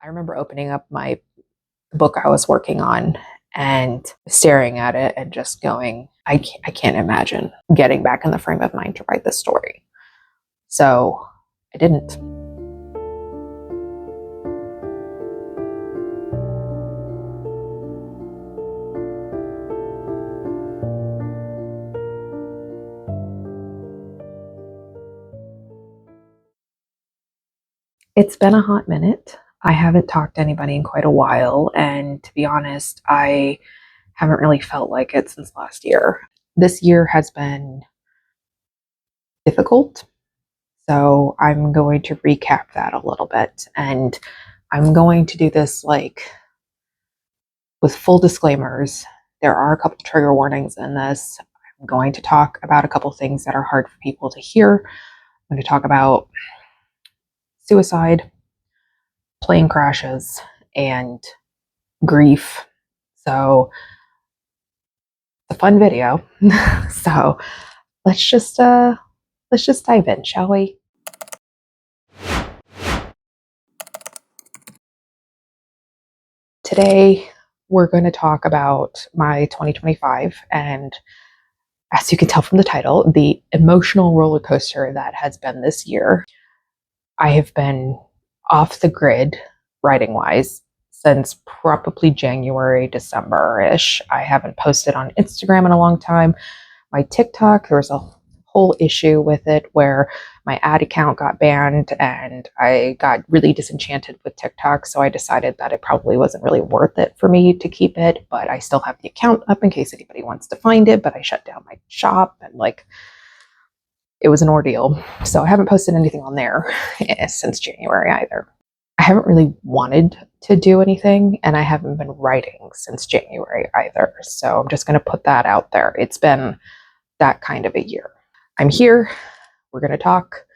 I remember opening up my book I was working on and staring at it and just going, I can't imagine getting back in the frame of mind to write this story. So I didn't. It's been a hot minute. I haven't talked to anybody in quite a while, and to be honest, I haven't really felt like it since last year. This year has been difficult, so I'm going to recap that a little bit, and I'm going to do this like with full disclaimers. There are a couple trigger warnings in this. I'm going to talk about a couple things that are hard for people to hear. I'm going to talk about suicide, plane crashes, and grief. So it's a fun video. So let's just dive in, shall we? Today we're going to talk about my 2025, and as you can tell from the title, the emotional roller coaster that has been this year. I have been off the grid writing wise since probably January, December-ish. I haven't posted on Instagram in a long time. My TikTok, there was a whole issue with it where my ad account got banned and I got really disenchanted with TikTok. So I decided that it probably wasn't really worth it for me to keep it, but I still have the account up in case anybody wants to find it. But I shut down my shop and it was an ordeal. So I haven't posted anything on there since January either. I haven't really wanted to do anything, and I haven't been writing since January either. So I'm just going to put that out there. It's been that kind of a year. I'm here. We're going to talk.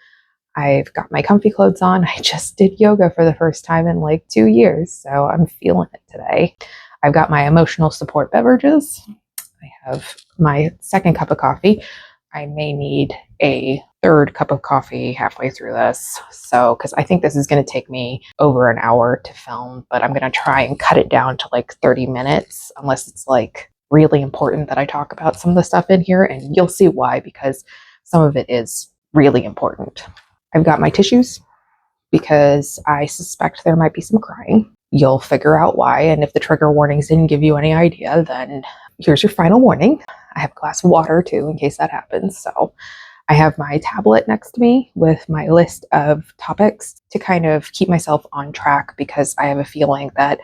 I've got my comfy clothes on. I just did yoga for the first time in like 2 years, so I'm feeling it today. I've got my emotional support beverages. I have my second cup of coffee. I may need a third cup of coffee halfway through this. So, because I think this is going to take me over an hour to film, but I'm going to try and cut it down to like 30 minutes, unless it's like really important that I talk about some of the stuff in here. And you'll see why, because some of it is really important. I've got my tissues because I suspect there might be some crying. You'll figure out why. And if the trigger warnings didn't give you any idea, then here's your final warning. I have a glass of water too, in case that happens. So I have my tablet next to me with my list of topics to kind of keep myself on track, because I have a feeling that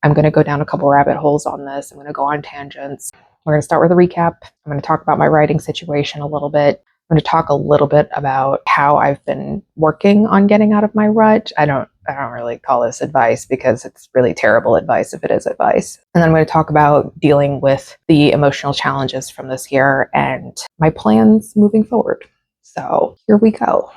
I'm going to go down a couple rabbit holes on this. I'm going to go on tangents. We're going to start with a recap. I'm going to talk about my writing situation a little bit. I'm going to talk a little bit about how I've been working on getting out of my rut. I don't really call this advice because it's really terrible advice if it is advice. And then I'm going to talk about dealing with the emotional challenges from this year and my plans moving forward. So here we go.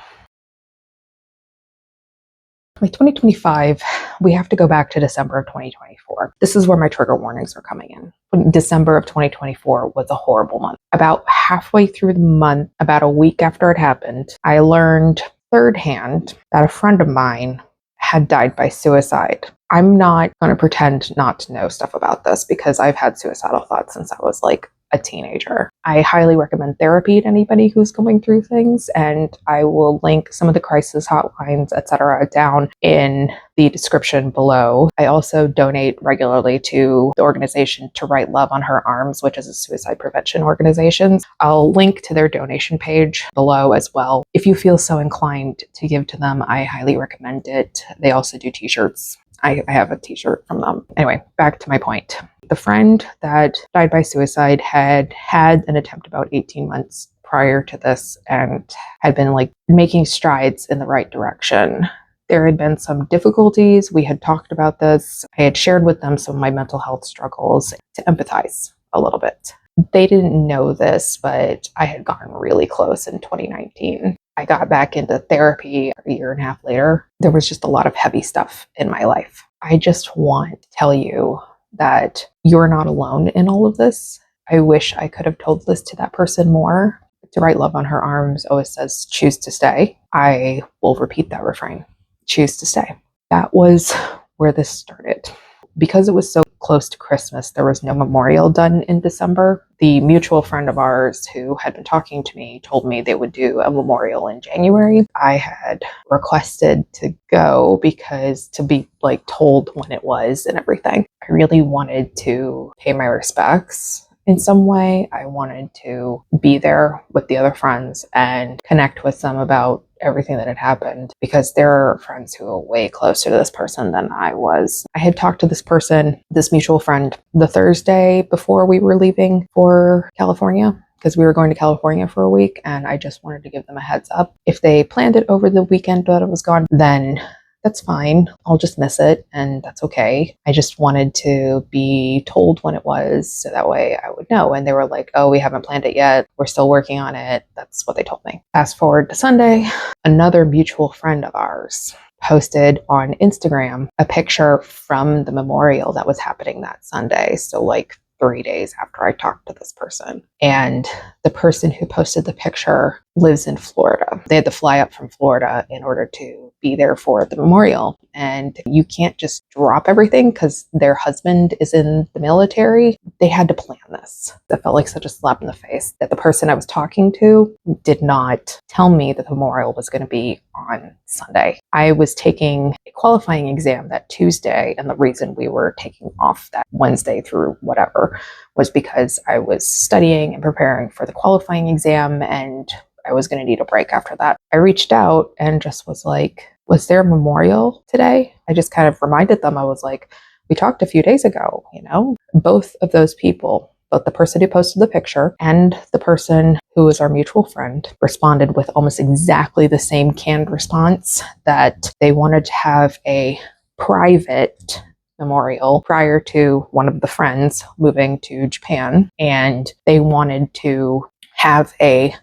My 2025, we have to go back to December of 2024. This is where my trigger warnings are coming in. December of 2024 was a horrible month. About halfway through the month, about a week after it happened, I learned third hand that a friend of mine had died by suicide. I'm not going to pretend not to know stuff about this because I've had suicidal thoughts since I was like a teenager. I highly recommend therapy to anybody who's going through things, and I will link some of the crisis hotlines, etc., down in the description below. I also donate regularly to the organization To Write Love on Her Arms, which is a suicide prevention organization. I'll link to their donation page below as well. If you feel so inclined to give to them, I highly recommend it. They also do t-shirts. I have a t-shirt from them. Anyway, back to my point. The friend that died by suicide had an attempt about 18 months prior to this and had been making strides in the right direction. There had been some difficulties. We had talked about this. I had shared with them some of my mental health struggles to empathize a little bit. They didn't know this, but I had gotten really close in 2019. I got back into therapy a year and a half later. There was just a lot of heavy stuff in my life. I just want to tell you that you're not alone in all of this. I wish I could have told this to that person more. To Write Love on Her Arms always says, choose to stay. I will repeat that refrain. Choose to stay. That was where this started. Because it was so close to Christmas, there was no memorial done in December. The mutual friend of ours who had been talking to me told me they would do a memorial in January. I had requested to go because to be like told when it was and everything. I really wanted to pay my respects in some way. I wanted to be there with the other friends and connect with them about everything that had happened, because there are friends who are way closer to this person than I was. I had talked to this person, this mutual friend, the Thursday before we were leaving for California, because we were going to California for a week, and I just wanted to give them a heads up. If they planned it over the weekend that I was gone, then that's fine. I'll just miss it, and that's okay. I just wanted to be told when it was, so that way I would know. And they were like, oh, we haven't planned it yet. We're still working on it. That's what they told me. Fast forward to Sunday, another mutual friend of ours posted on Instagram a picture from the memorial that was happening that Sunday. So like 3 days after I talked to this person. And the person who posted the picture lives in Florida. They had to fly up from Florida in order to be there for the memorial. And you can't just drop everything because their husband is in the military. They had to plan this. That felt like such a slap in the face that the person I was talking to did not tell me that the memorial was going to be on Sunday. I was taking a qualifying exam that Tuesday, and the reason we were taking off that Wednesday through whatever was because I was studying and preparing for the qualifying exam, and I was going to need a break after that. I reached out and just was like, was there a memorial today? I just kind of reminded them. I was like, we talked a few days ago, you know? Both of those people, both the person who posted the picture and the person who was our mutual friend, responded with almost exactly the same canned response, that they wanted to have a private memorial prior to one of the friends moving to Japan, and they wanted to have a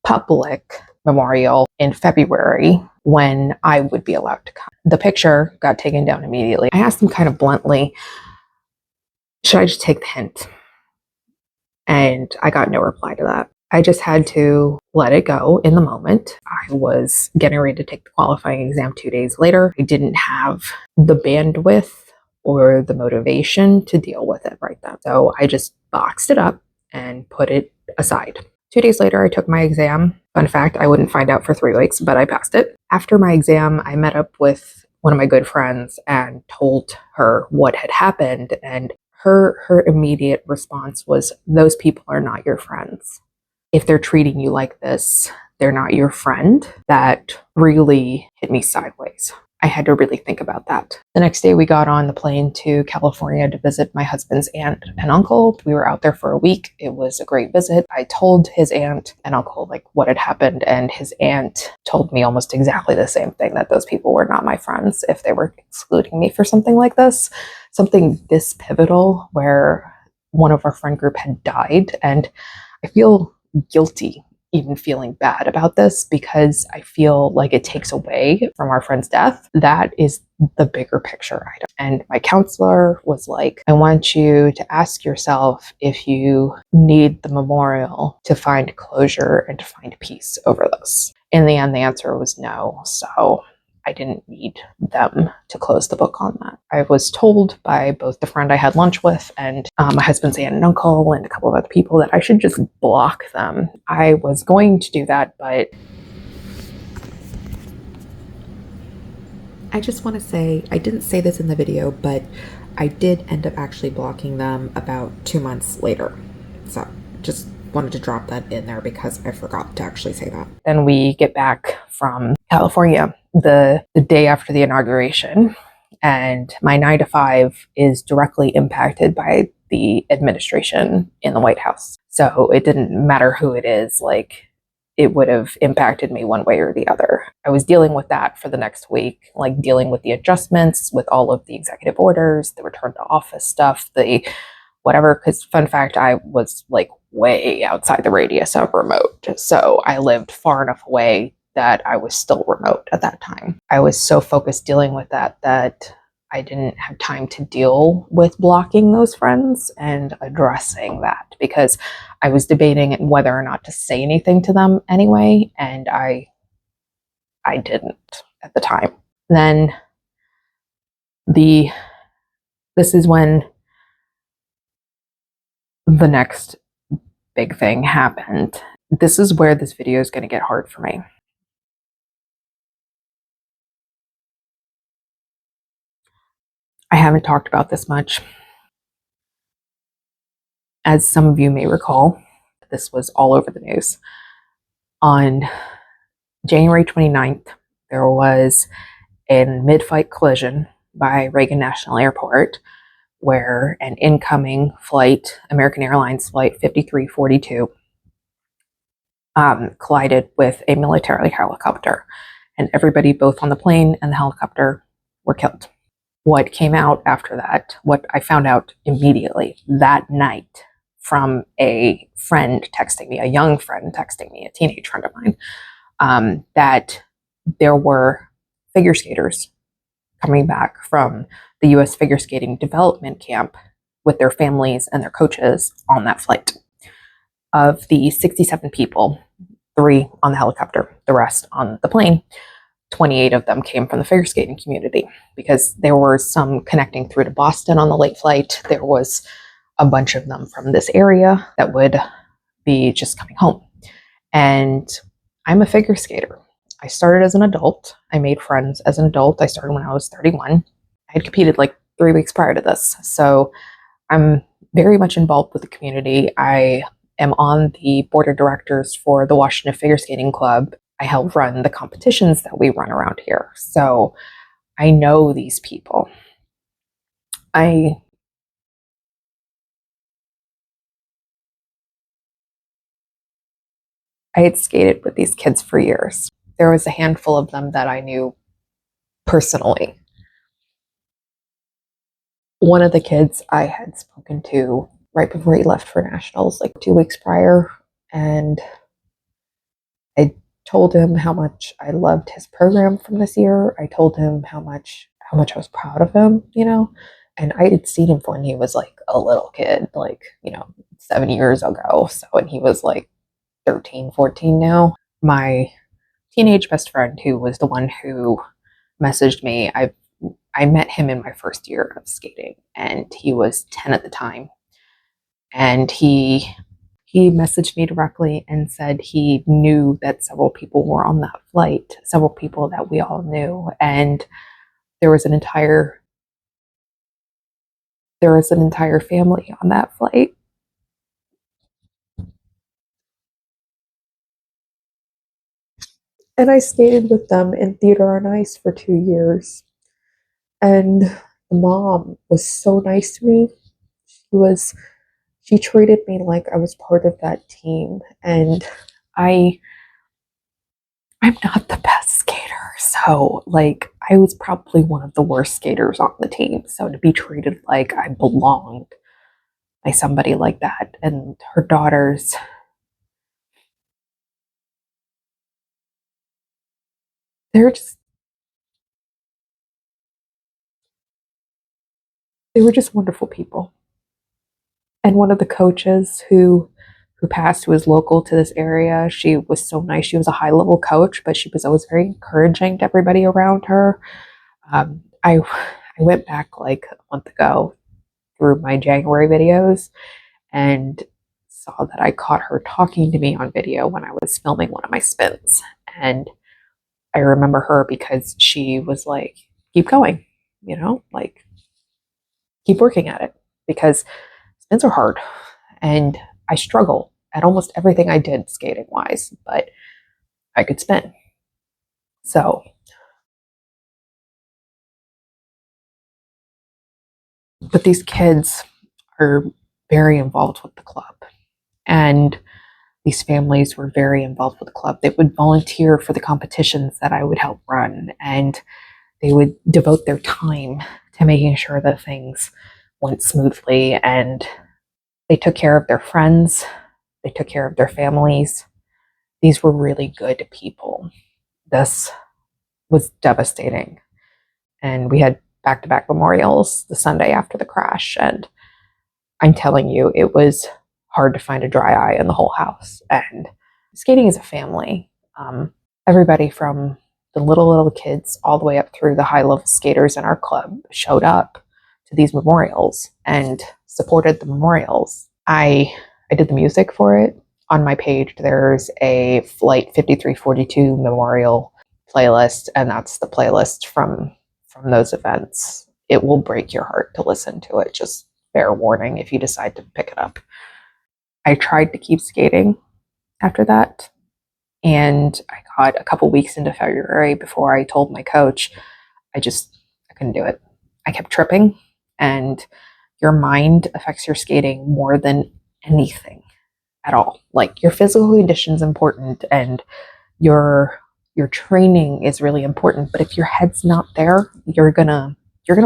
public memorial in February when I would be allowed to come. The picture got taken down immediately. I asked them kind of bluntly, should I just take the hint? And I got no reply to that. I just had to let it go in the moment. I was getting ready to take the qualifying exam 2 days later. I didn't have the bandwidth or the motivation to deal with it right then. So I just boxed it up and put it aside. 2 days later, I took my exam. Fun fact, I wouldn't find out for 3 weeks, but I passed it. After my exam, I met up with one of my good friends and told her what had happened. And her immediate response was, those people are not your friends. If they're treating you like this, they're not your friend. That really hit me sideways. I had to really think about that. The next day we got on the plane to California to visit my husband's aunt and uncle. We were out there for a week. It was a great visit. I told his aunt and uncle like what had happened, and his aunt told me almost exactly the same thing, that those people were not my friends if they were excluding me for something like this, something this pivotal where one of our friend group had died. And I feel guilty even feeling bad about this, because I feel like it takes away from our friend's death. That is the bigger picture item. And my counselor was like, I want you to ask yourself if you need the memorial to find closure and to find peace over this. In the end, the answer was no. So I didn't need them to close the book on that. I was told by both the friend I had lunch with and my husband's aunt and uncle and a couple of other people that I should just block them. I was going to do that, but I just want to say, I didn't say this in the video, but I did end up actually blocking them about 2 months later. So just wanted to drop that in there because I forgot to actually say that. Then we get back from California the day after the inauguration, and my 9 to 5 is directly impacted by the administration in the White House. So it didn't matter who it is, like it would have impacted me one way or the other. I was dealing with that for the next week, like dealing with the adjustments, with all of the executive orders, the return to office stuff, the whatever, because fun fact, I was like way outside the radius of remote. So I lived far enough away that I was still remote at that time. I was so focused dealing with that I didn't have time to deal with blocking those friends and addressing that, because I was debating whether or not to say anything to them anyway, and I didn't at the time. Then the this is when the next big thing happened. This is where this video is going to get hard for me. I haven't talked about this much. As some of you may recall, this was all over the news. On January 29th, there was a mid-flight collision by Reagan National Airport where an incoming flight, American Airlines Flight 5342, collided with a military helicopter, and everybody both on the plane and the helicopter were killed. What came out after that, what I found out immediately that night from a friend texting me, a young friend texting me, a teenage friend of mine, that there were figure skaters coming back from the U.S. Figure Skating Development Camp with their families and their coaches on that flight. Of the 67 people, 3 on the helicopter, the rest on the plane, 28 of them came from the figure skating community because there were some connecting through to Boston on the late flight. There was a bunch of them from this area that would be just coming home. And I'm a figure skater. I started as an adult. I made friends as an adult. I started when I was 31. I had competed like 3 weeks prior to this. So I'm very much involved with the community. I am on the board of directors for the Washington Figure Skating Club. I help run the competitions that we run around here. So I know these people. I had skated with these kids for years. There was a handful of them that I knew personally. One of the kids I had spoken to right before he left for nationals, like 2 weeks prior, and I told him how much I loved his program from this year. I told him how much I was proud of him, and I had seen him when he was like a little kid, like, 7 years ago. So, and he was like 13, 14 now. My teenage best friend, who was the one who messaged me, I met him in my first year of skating, and he was 10 at the time. And he messaged me directly and said he knew that several people were on that flight, several people that we all knew, and there was an entire family on that flight. And I skated with them in theater on ice for 2 years. And the mom was so nice to me. She treated me like I was part of that team. And I'm not the best skater. So, like, I was probably one of the worst skaters on the team. So to be treated like I belonged by somebody like that, and her daughters, they're just they were just wonderful people. And one of the coaches who passed, who was local to this area, she was so nice. She was a high level coach, but she was always very encouraging to everybody around her. I went back like a month ago through my January videos and saw that I caught her talking to me on video when I was filming one of my spins. And I remember her because she was like, keep going, like keep working at it, because spins are hard. And I struggle at almost everything I did skating wise, but I could spin. So, but these kids are very involved with the club, and these families were very involved with the club. They would volunteer for the competitions that I would help run, and they would devote their time to making sure that things went smoothly, and they took care of their friends, they took care of their families. These were really good people. This was devastating. And we had back-to-back memorials the Sunday after the crash, and I'm telling you, it was hard to find a dry eye in the whole house. And skating is a family. Everybody from the little kids all the way up through the high level skaters in our club showed up to these memorials and supported the memorials. I did the music for it. On my page, there's a Flight 5342 memorial playlist, and that's the playlist from those events. It will break your heart to listen to it. Just fair warning if you decide to pick it up. I tried to keep skating after that, and I got a couple weeks into February before I told my coach I couldn't do it. I kept tripping, and your mind affects your skating more than anything at all. Like, your physical condition is important and your training is really important, but if your head's not there, you're gonna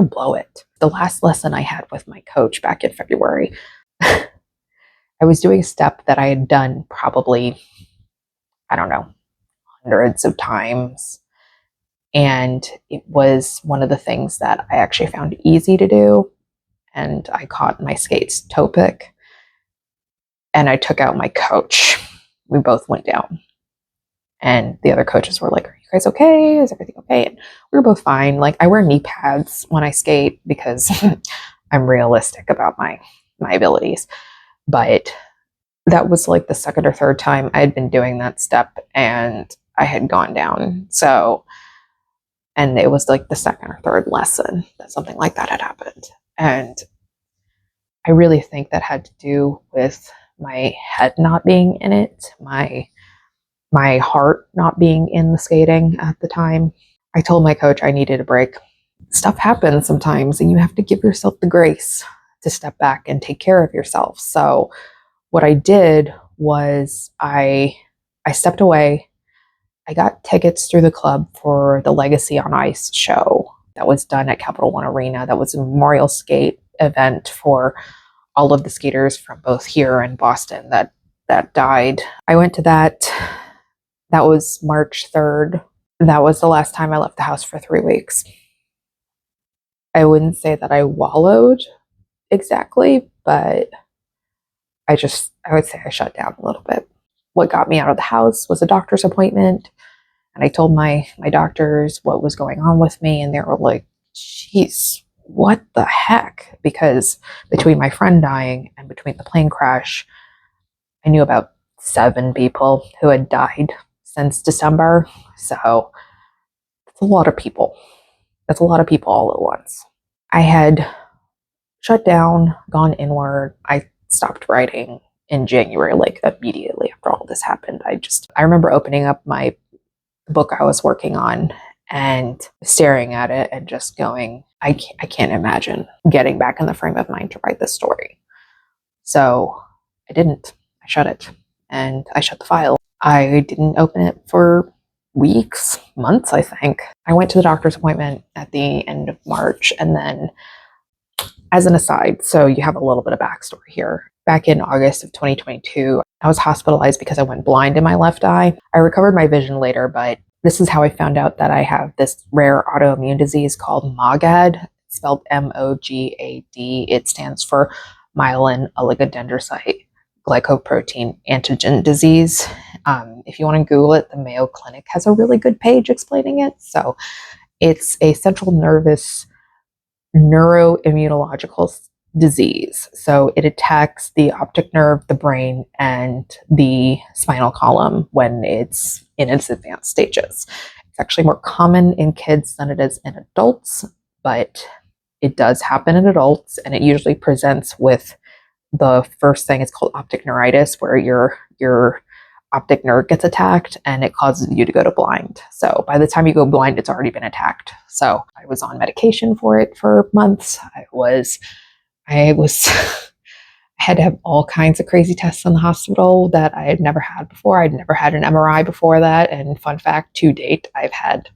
blow it. The last lesson I had with my coach back in February, I was doing a step that I had done probably, I don't know, hundreds of times. And it was one of the things that I actually found easy to do. And I caught my skates toe pick, and I took out my coach. We both went down. And the other coaches were like, "Are you guys okay? Is everything okay?" And we were both fine. Like, I wear knee pads when I skate because I'm realistic about my abilities. But that was like the second or third time I had been doing that step and I had gone down. So, and it was like the second or third lesson that something like that had happened. And I really think that had to do with my head not being in it, my heart not being in the skating at the time. I told my coach I needed a break. Stuff happens sometimes, and you have to give yourself the grace to step back and take care of yourself. So what I did was I stepped away. I got tickets through the club for the Legacy on Ice show that was done at Capital One Arena. That was a memorial skate event for all of the skaters from both here and Boston that died. I went to that. That was March 3rd. That was the last time I left the house for 3 weeks. I wouldn't say that I wallowed exactly, but I would say I shut down a little bit. What got me out of the house was a doctor's appointment. And I told my doctors what was going on with me, and they were like, "Geez, what the heck?" Because between my friend dying and between the plane crash, I knew about 7 people who had died since December. So that's a lot of people. That's a lot of people all at once. I had shut down, gone inward. I stopped writing in January, like immediately after all this happened. I remember opening up my book I was working on and staring at it and just going, I can't imagine getting back in the frame of mind to write this story. So I didn't. I shut it, and I shut the file. I didn't open it for weeks, months, I think. I went to the doctor's appointment at the end of March, and then, as an aside, so you have a little bit of backstory here. Back in August of 2022, I was hospitalized because I went blind in my left eye. I recovered my vision later, but this is how I found out that I have this rare autoimmune disease called MOGAD, spelled MOGAD. It stands for myelin oligodendrocyte glycoprotein antigen disease. If you want to Google it, the Mayo Clinic has a really good page explaining it. So it's a central nervous neuroimmunological disease. So it attacks the optic nerve, the brain, and the spinal column when it's in its advanced stages. It's actually more common in kids than it is in adults, but it does happen in adults, and it usually presents with the first thing. It's called optic neuritis, where your optic nerve gets attacked and it causes you to go to blind. So by the time you go blind, it's already been attacked. So I was on medication for it for months. I had to have all kinds of crazy tests in the hospital that I had never had before. I'd never had an MRI before that. And fun fact, to date, I've had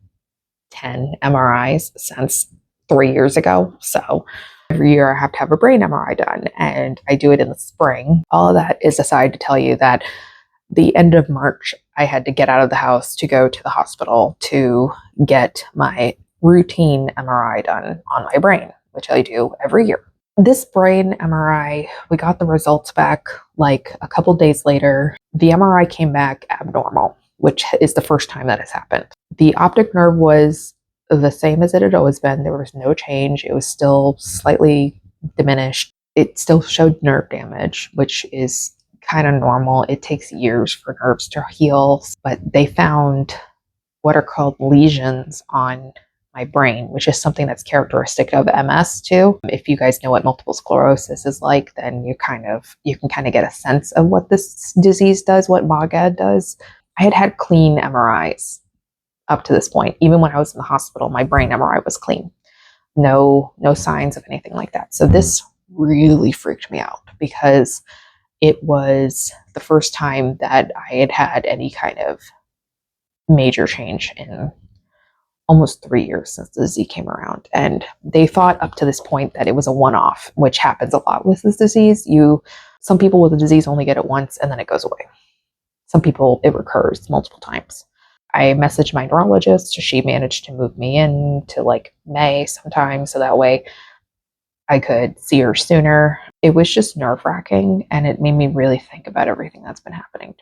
10 MRIs since 3 years ago. So every year I have to have a brain MRI done, and I do it in the spring. All of that is aside to tell you that the end of March, I had to get out of the house to go to the hospital to get my routine MRI done on my brain, which I do every year. This brain MRI, we got the results back like a couple days later. The MRI came back abnormal. which is the first time that has happened. The optic nerve was the same as it had always been. There was no change. It was still slightly diminished. It still showed nerve damage, which is kind of normal. It takes years for nerves to heal, but they found what are called lesions on my brain, which is something that's characteristic of MS too. If you guys know what multiple sclerosis is like, then you can kind of get a sense of what this disease does, what MOGAD does. I had had clean MRIs up to this point. Even when I was in the hospital, my brain MRI was clean. No signs of anything like that. So this really freaked me out because it was the first time that I had had any kind of major change in almost 3 years since the disease came around. And they thought up to this point that it was a one-off, which happens a lot with this disease. Some people with the disease only get it once and then it goes away. Some people, it recurs multiple times. I messaged my neurologist. She managed to move me in to like May sometime, so that way I could see her sooner. It was just nerve-wracking, and it made me really think about everything that's been happening.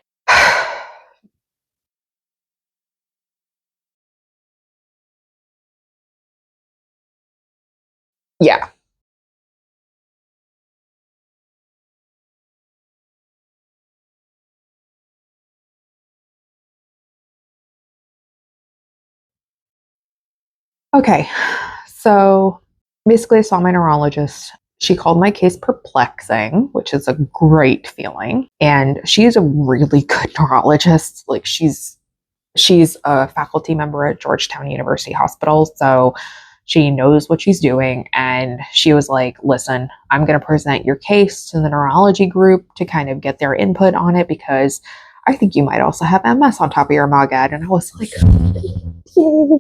Yeah. Okay. So basically, I saw my neurologist. She called my case perplexing, which is a great feeling. And she is a really good neurologist. Like she's a faculty member at Georgetown University Hospital, so she knows what she's doing. And she was like, listen, I'm going to present your case to the neurology group to kind of get their input on it because I think you might also have MS on top of your MOGAD. And I was like, yay,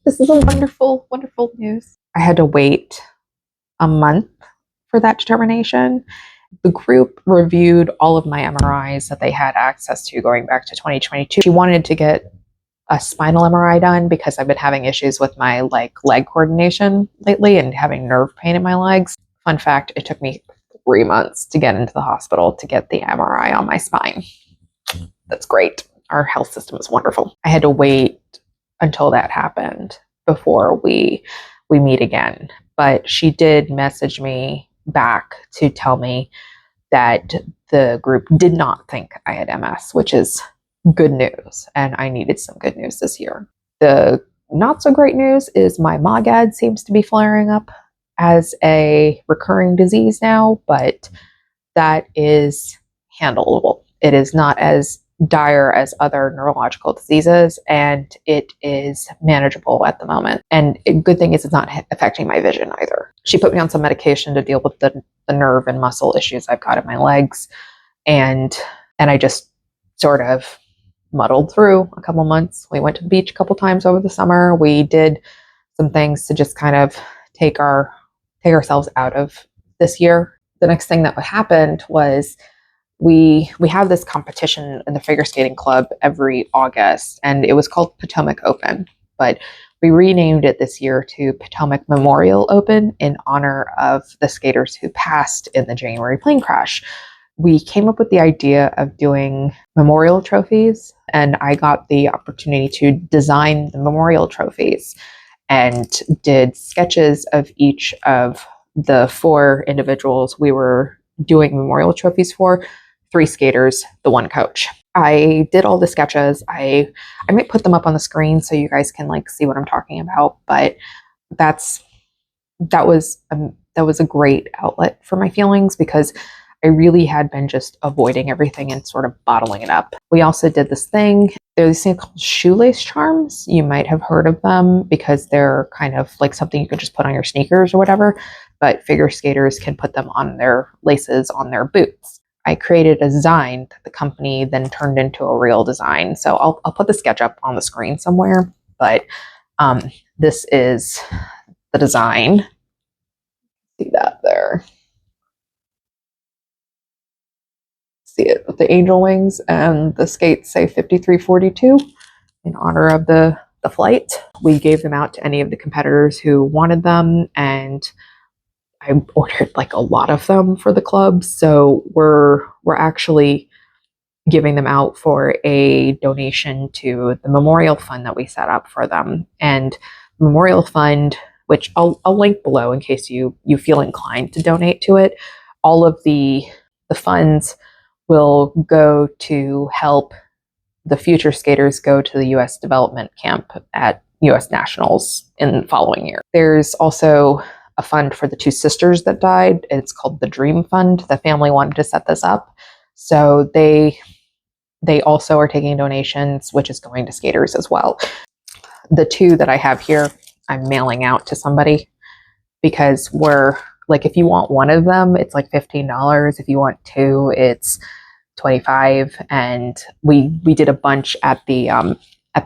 this is a wonderful, wonderful news. I had to wait a month for that determination. The group reviewed all of my MRIs that they had access to going back to 2022. She wanted to get a spinal MRI done because I've been having issues with my leg coordination lately and having nerve pain in my legs. Fun fact, it took me 3 months to get into the hospital to get the MRI on my spine. That's great. Our health system is wonderful. I had to wait until that happened before we meet again. But she did message me back to tell me that the group did not think I had MS, which is good news. And I needed some good news this year. The not so great news is my MOGAD seems to be flaring up as a recurring disease now, but that is handleable. It is not as dire as other neurological diseases, and it is manageable at the moment. And a good thing is it's not affecting my vision either. She put me on some medication to deal with the nerve and muscle issues I've got in my legs, and I just sort of muddled through a couple months. We went to the beach a couple times over the summer. We did some things to just kind of take ourselves out of this year. The next thing that happened was we have this competition in the figure skating club every August, and it was called Potomac Open, but we renamed it this year to Potomac Memorial Open in honor of the skaters who passed in the January plane crash. We came up with the idea of doing memorial trophies, and I got the opportunity to design the memorial trophies and did sketches of each of the 4 individuals we were doing memorial trophies for, 3 skaters, the 1 coach. I did all the sketches. I might put them up on the screen so you guys can like see what I'm talking about, but that was a great outlet for my feelings because I really had been just avoiding everything and sort of bottling it up. We also did this thing. There are these things called shoelace charms. You might have heard of them because they're kind of like something you could just put on your sneakers or whatever, but figure skaters can put them on their laces on their boots. I created a design that the company then turned into a real design. So I'll put the sketch up on the screen somewhere, but this is the design. See that there. See it with the angel wings, and the skates say 5342 in honor of the flight. We gave them out to any of the competitors who wanted them, and I ordered like a lot of them for the club. So we're actually giving them out for a donation to the memorial fund that we set up for them. And the memorial fund, which I'll link below in case you feel inclined to donate to it, all of the funds will go to help the future skaters go to the U.S. development camp at U.S. Nationals in the following year. There's also a fund for the two sisters that died. It's called the Dream Fund. The family wanted to set this up, so they also are taking donations, which is going to skaters as well. The two that I have here, I'm mailing out to somebody because we're like, if you want one of them, it's like $15. If you want two, it's $25. And we did a bunch at the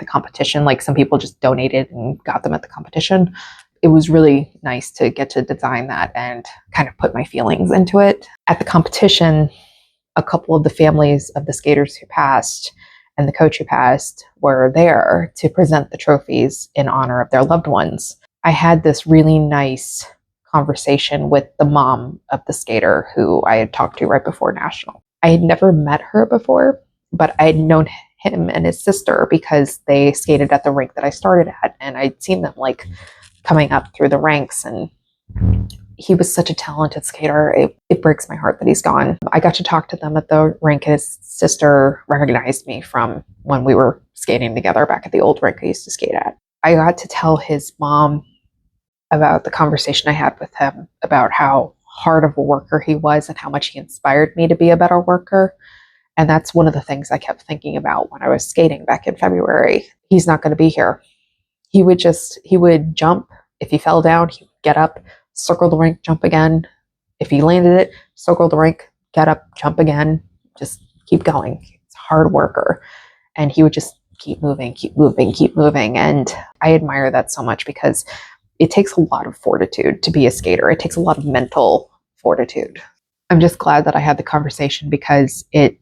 competition. Like, some people just donated and got them at the competition. It was really nice to get to design that and kind of put my feelings into it. At the competition, a couple of the families of the skaters who passed and the coach who passed were there to present the trophies in honor of their loved ones. I had this really nice conversation with the mom of the skater who I had talked to right before National. I had never met her before, but I had known him and his sister because they skated at the rink that I started at, and I'd seen them like coming up through the ranks, and he was such a talented skater. It breaks my heart that he's gone. I got to talk to them at the rink. His sister recognized me from when we were skating together back at the old rink I used to skate at. I got to tell his mom about the conversation I had with him about how hard of a worker he was and how much he inspired me to be a better worker. And that's one of the things I kept thinking about when I was skating back in February. He's not going to be here. He would jump. If he fell down, he would get up, circle the rink, jump again. If he landed it, circle the rink, get up, jump again, just keep going. He's a hard worker. And he would just keep moving, keep moving, keep moving. And I admire that so much because it takes a lot of fortitude to be a skater. It takes a lot of mental fortitude. I'm just glad that I had the conversation because it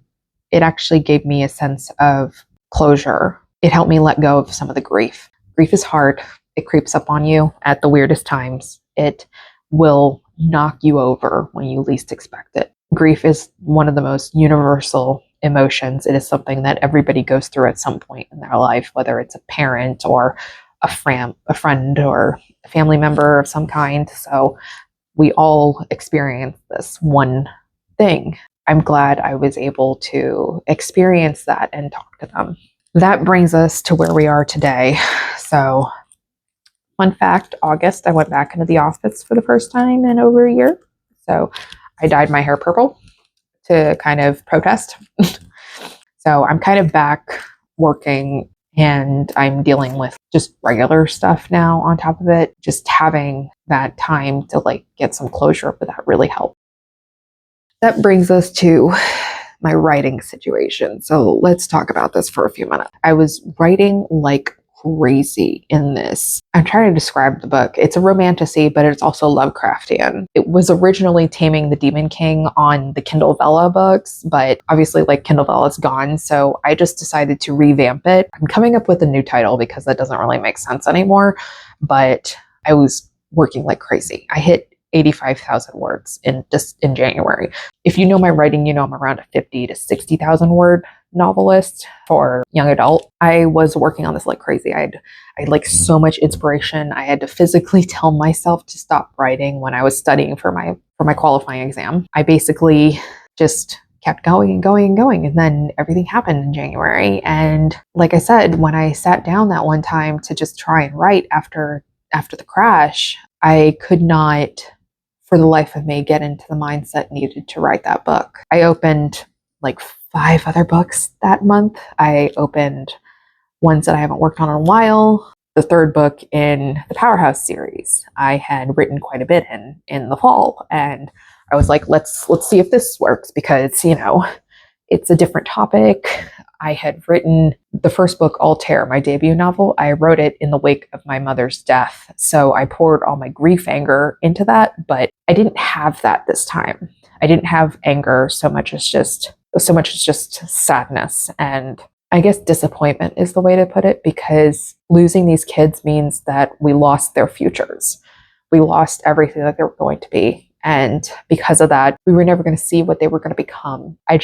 actually gave me a sense of closure. It helped me let go of some of the grief. Grief is hard. It creeps up on you at the weirdest times. It will knock you over when you least expect it. Grief is one of the most universal emotions. It is something that everybody goes through at some point in their life, whether it's a parent or a friend or a family member of some kind. So we all experience this one thing. I'm glad I was able to experience that and talk to them. That brings us to where we are today. So, fun fact, August, I went back into the office for the first time in over a year. So I dyed my hair purple to kind of protest. So I'm kind of back working, and I'm dealing with just regular stuff now on top of it. Just having that time to like get some closure for that really helped. That brings us to my writing situation. So let's talk about this for a few minutes. I was writing like crazy in this. I'm trying to describe the book. It's a romantasy, but it's also Lovecraftian. It was originally Taming the Demon King on the Kindle Vella books, but obviously like Kindle Vella's gone, so I just decided to revamp it. I'm coming up with a new title because that doesn't really make sense anymore, but I was working like crazy. I hit 85,000 words in January. If you know my writing, you know I'm around a 50 to 60,000 word novelist for young adult. I was working on this like crazy. I had like so much inspiration. I had to physically tell myself to stop writing when I was studying for my qualifying exam. I basically just kept going and going and going, and then everything happened in January. And like I said, when I sat down that one time to just try and write after the crash, I could not for the life of me get into the mindset needed to write that book. I opened like 5 other books that month. I opened ones that I haven't worked on in a while. The 3rd book in the Powerhouse series I had written quite a bit in the fall, and I was like, let's see if this works, because it's a different topic. I had written the first book, Altair, my debut novel. I wrote it in the wake of my mother's death. So I poured all my grief anger into that, but I didn't have that this time. I didn't have anger so much as just sadness. And I guess disappointment is the way to put it, because losing these kids means that we lost their futures. We lost everything that they were going to be. And because of that, we were never going to see what they were going to become. I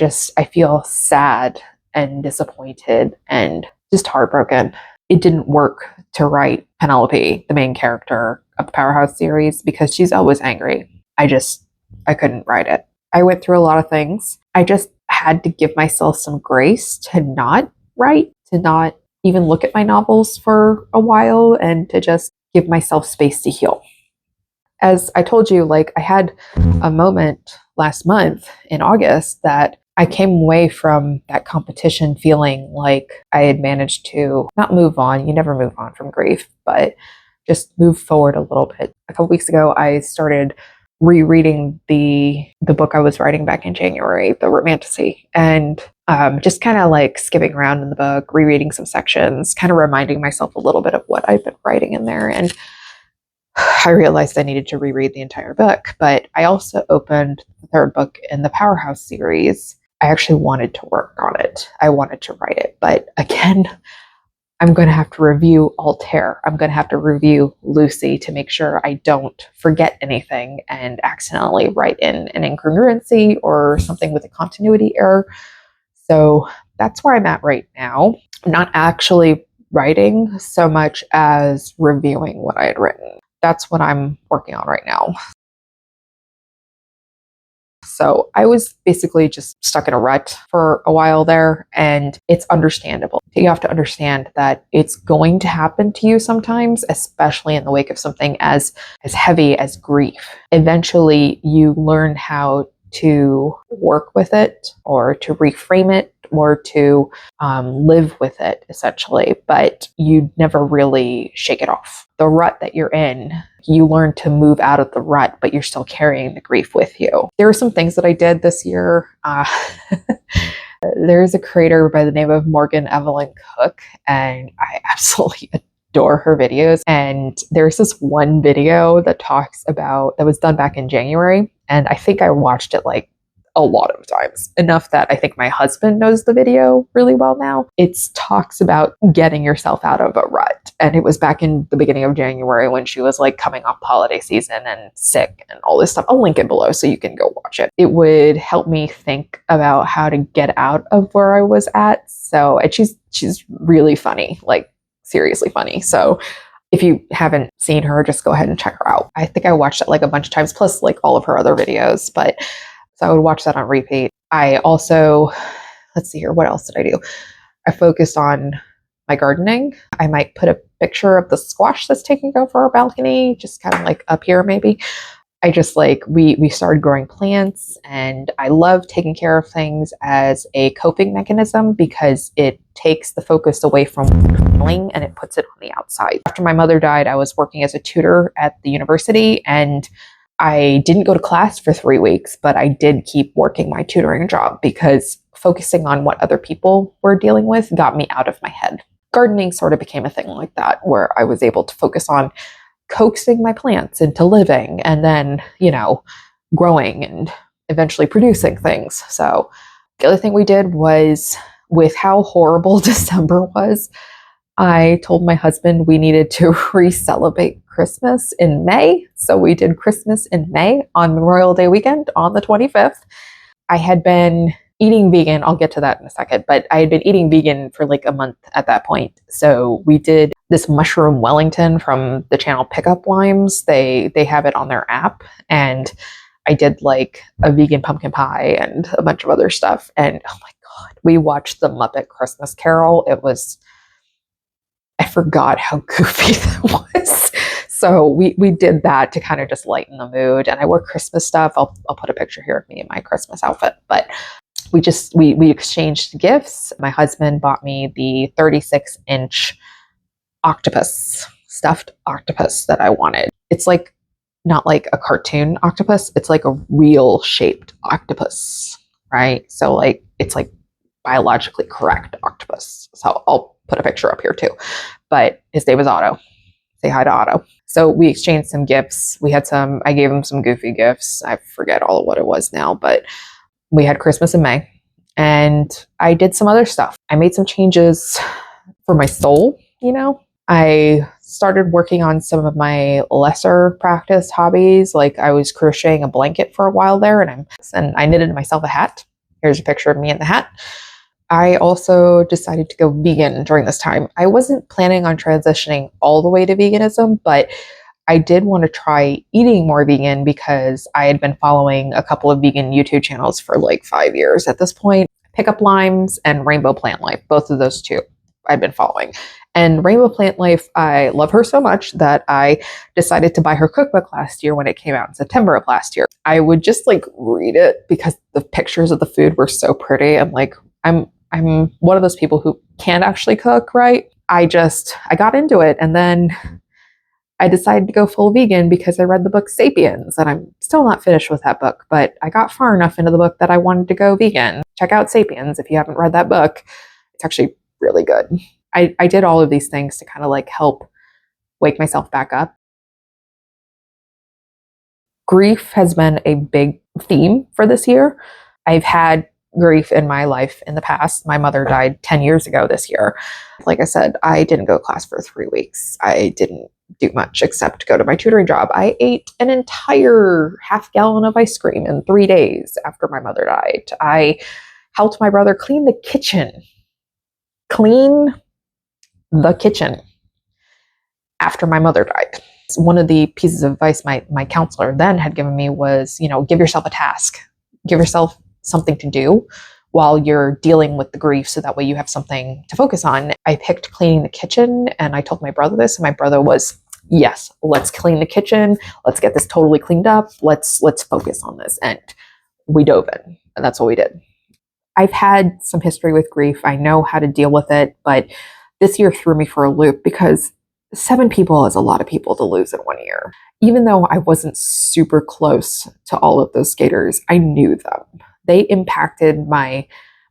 feel sad and disappointed and just heartbroken. It didn't work to write Penelope, the main character of the Powerhouse series, because she's always angry. I couldn't write it. I went through a lot of things. I just had to give myself some grace to not write, to not even look at my novels for a while, and to just give myself space to heal. As I told you, like, I had a moment last month in August that I came away from that competition feeling like I had managed to not move on. You never move on from grief, but just move forward a little bit. A couple weeks ago, I started rereading the book I was writing back in January, The Romantasy, and just kind of like skipping around in the book, rereading some sections, kind of reminding myself a little bit of what I've been writing in there. And I realized I needed to reread the entire book, but I also opened the third book in the Powerhouse series. I actually wanted to work on it. I wanted to write it, but again, I'm going to have to review Altair. I'm going to have to review Lucy to make sure I don't forget anything and accidentally write in an incongruency or something with a continuity error. So that's where I'm at right now. I'm not actually writing so much as reviewing what I had written. That's what I'm working on right now. So I was basically just stuck in a rut for a while there, and it's understandable. You have to understand that it's going to happen to you sometimes, especially in the wake of something as heavy as grief. Eventually, you learn how to work with it, or to reframe it, or to live with it, essentially, but you never really shake it off. The rut that you're in, you learn to move out of the rut, but you're still carrying the grief with you. There are some things that I did this year. There's a creator by the name of Morgan Evelyn Cook, and I absolutely adore her videos. And there's this one video that was done back in January, and I think I watched it like a lot of times, enough that I think my husband knows the video really well now. It talks about getting yourself out of a rut. And it was back in the beginning of January when she was like coming off holiday season and sick and all this stuff. I'll link it below so you can go watch it. It would help me think about how to get out of where I was at. So, and she's really funny, like seriously funny. So if you haven't seen her, just go ahead and check her out. I think I watched it like a bunch of times, plus like all of her other videos, so I would watch that on repeat. I also, let's see here, what else did I do? I focused on my gardening. I might put a picture of the squash that's taking over our balcony, just kind of like up here maybe. I just we started growing plants, and I love taking care of things as a coping mechanism because it takes the focus away from feeling and it puts it on the outside. After my mother died, I was working as a tutor at the university, and I didn't go to class for 3 weeks, but I did keep working my tutoring job because focusing on what other people were dealing with got me out of my head. Gardening sort of became a thing like that, where I was able to focus on coaxing my plants into living and then, growing and eventually producing things. So the other thing we did was, with how horrible December was, I told my husband we needed to re-celebrate Christmas in May. So we did Christmas in May on Memorial Day weekend on the 25th. I had been eating vegan. I'll get to that in a second, but I had been eating vegan for like a month at that point. So we did this mushroom Wellington from the channel Pickup Limes. They have it on their app, and I did like a vegan pumpkin pie and a bunch of other stuff. And oh my God, we watched the Muppet Christmas Carol. I forgot how goofy that was. So we did that to kind of just lighten the mood. And I wore Christmas stuff. I'll put a picture here of me in my Christmas outfit. But we exchanged gifts. My husband bought me the 36-inch stuffed octopus that I wanted. It's like not like a cartoon octopus. It's like a real shaped octopus, right? So like it's like biologically correct octopus. So I'll put a picture up here too. But his name is Otto. Say hi to Otto. So we exchanged some gifts. I gave him some goofy gifts. I forget all of what it was now, but we had Christmas in May, and I did some other stuff. I made some changes for my soul, I started working on some of my lesser practiced hobbies. Like I was crocheting a blanket for a while there, and I knitted myself a hat. Here's a picture of me in the hat. I also decided to go vegan during this time. I wasn't planning on transitioning all the way to veganism, but I did want to try eating more vegan because I had been following a couple of vegan YouTube channels for like 5 years at this point. Pickup Limes and Rainbow Plant Life, both of those two I've been following. And Rainbow Plant Life, I love her so much that I decided to buy her cookbook last year when it came out in September of last year. I would just like read it because the pictures of the food were so pretty. I'm one of those people who can't actually cook, right? I got into it, and then I decided to go full vegan because I read the book Sapiens, and I'm still not finished with that book, but I got far enough into the book that I wanted to go vegan. Check out Sapiens if you haven't read that book. It's actually really good. I did all of these things to kind of like help wake myself back up. Grief has been a big theme for this year. I've had grief in my life in the past. My mother died 10 years ago this year. Like I said, I didn't go to class for 3 weeks. I didn't do much except go to my tutoring job. I ate an entire half gallon of ice cream in 3 days after my mother died. I helped my brother clean the kitchen after my mother died. One of the pieces of advice my counselor then had given me was, give yourself a task. Give yourself something to do while you're dealing with the grief so that way you have something to focus on. I picked cleaning the kitchen, and I told my brother this, and my brother was, yes, let's clean the kitchen. Let's get this totally cleaned up. Let's focus on this. And we dove in, and that's what we did. I've had some history with grief. I know how to deal with it, but this year threw me for a loop because 7 people is a lot of people to lose in 1 year. Even though I wasn't super close to all of those skaters, I knew them. They impacted my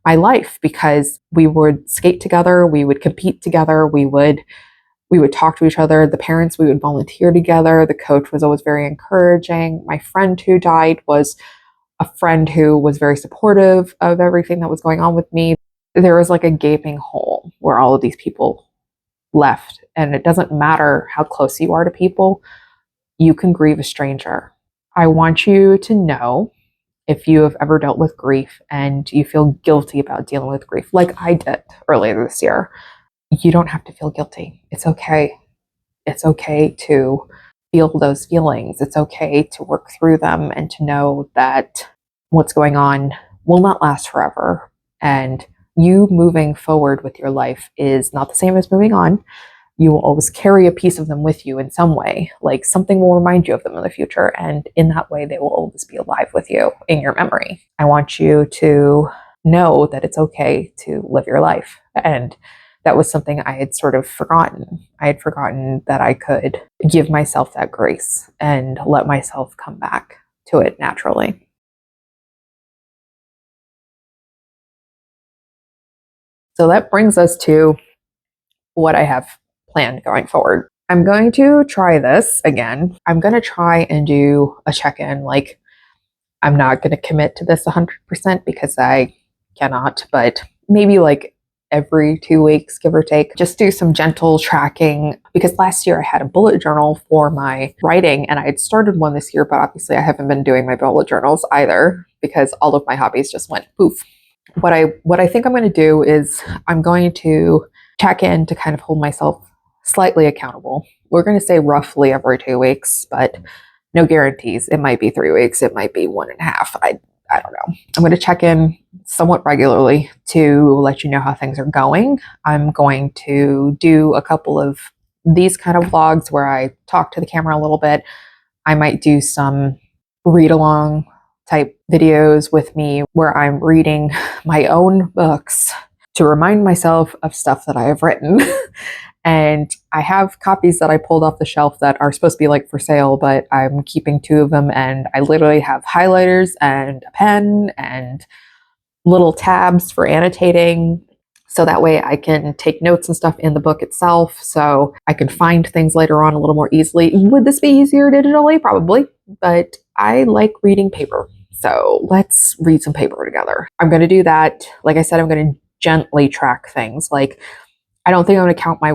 life because we would skate together, we would compete together, we would talk to each other. The parents, we would volunteer together. The coach was always very encouraging. My friend who died was a friend who was very supportive of everything that was going on with me. There was like a gaping hole where all of these people left. And it doesn't matter how close you are to people, you can grieve a stranger. I want you to know, if you have ever dealt with grief and you feel guilty about dealing with grief, like I did earlier this year, you don't have to feel guilty. It's okay. It's okay to feel those feelings. It's okay to work through them and to know that what's going on will not last forever. And you moving forward with your life is not the same as moving on. You will always carry a piece of them with you in some way. Like something will remind you of them in the future. And in that way, they will always be alive with you in your memory. I want you to know that it's okay to live your life. And that was something I had sort of forgotten. I had forgotten that I could give myself that grace and let myself come back to it naturally. So that brings us to what I have planned going forward. I'm going to try this again. I'm going to try and do a check-in. Like, I'm not going to commit to this 100% because I cannot, but maybe like every 2 weeks, give or take, just do some gentle tracking. Because last year I had a bullet journal for my writing, and I had started one this year, but obviously I haven't been doing my bullet journals either because all of my hobbies just went poof. What I think I'm going to do is I'm going to check in to kind of hold myself slightly accountable. We're going to say roughly every 2 weeks, but no guarantees. It might be 3 weeks. It might be 1.5. I don't know. I'm going to check in somewhat regularly to let you know how things are going. I'm going to do a couple of these kind of vlogs where I talk to the camera a little bit. I might do some read along type videos with me where I'm reading my own books to remind myself of stuff that I have written. And I have copies that I pulled off the shelf that are supposed to be like for sale, but I'm keeping 2 of them, and I literally have highlighters and a pen and little tabs for annotating. So that way I can take notes and stuff in the book itself, so I can find things later on a little more easily. Would this be easier digitally? Probably, but I like reading paper. So let's read some paper together. I'm going to do that. Like I said, I'm going to gently track things. Like, I don't think I'm going to count my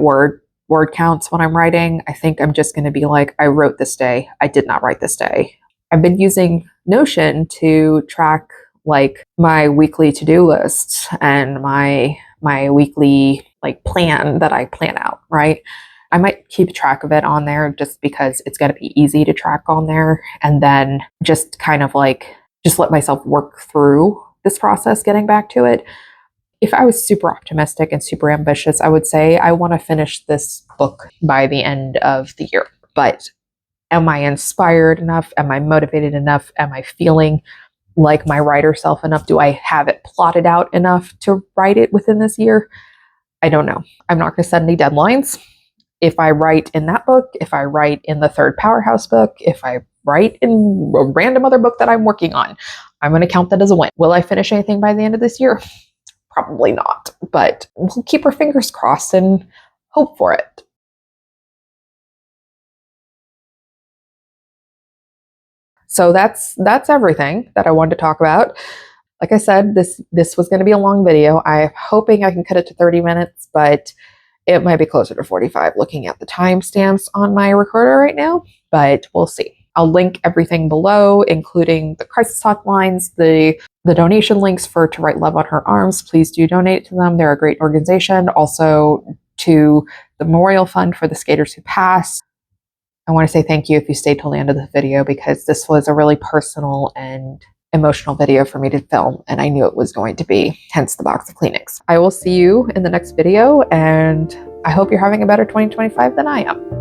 word counts when I'm writing. I think I'm just going to be like, I wrote this day. I did not write this day. I've been using Notion to track like my weekly to-do lists and my weekly like plan that I plan out, right? I might keep track of it on there just because it's going to be easy to track on there, and then just kind of like just let myself work through this process getting back to it. If I was super optimistic and super ambitious, I would say I want to finish this book by the end of the year. But am I inspired enough? Am I motivated enough? Am I feeling like my writer self enough? Do I have it plotted out enough to write it within this year? I don't know. I'm not going to set any deadlines. If I write in that book, if I write in the third Powerhouse book, if I write in a random other book that I'm working on, I'm going to count that as a win. Will I finish anything by the end of this year? Probably not, but we'll keep our fingers crossed and hope for it. So that's everything that I wanted to talk about. Like I said, this was going to be a long video. I'm hoping I can cut it to 30 minutes, but it might be closer to 45 looking at the timestamps on my recorder right now, but we'll see. I'll link everything below, including the crisis hotlines, the donation links for To Write Love on Her Arms. Please do donate to them. They're a great organization. Also to the Memorial Fund for the skaters who passed. I want to say thank you if you stayed till the end of the video, because this was a really personal and emotional video for me to film, and I knew it was going to be, hence the box of Kleenex. I will see you in the next video, and I hope you're having a better 2025 than I am.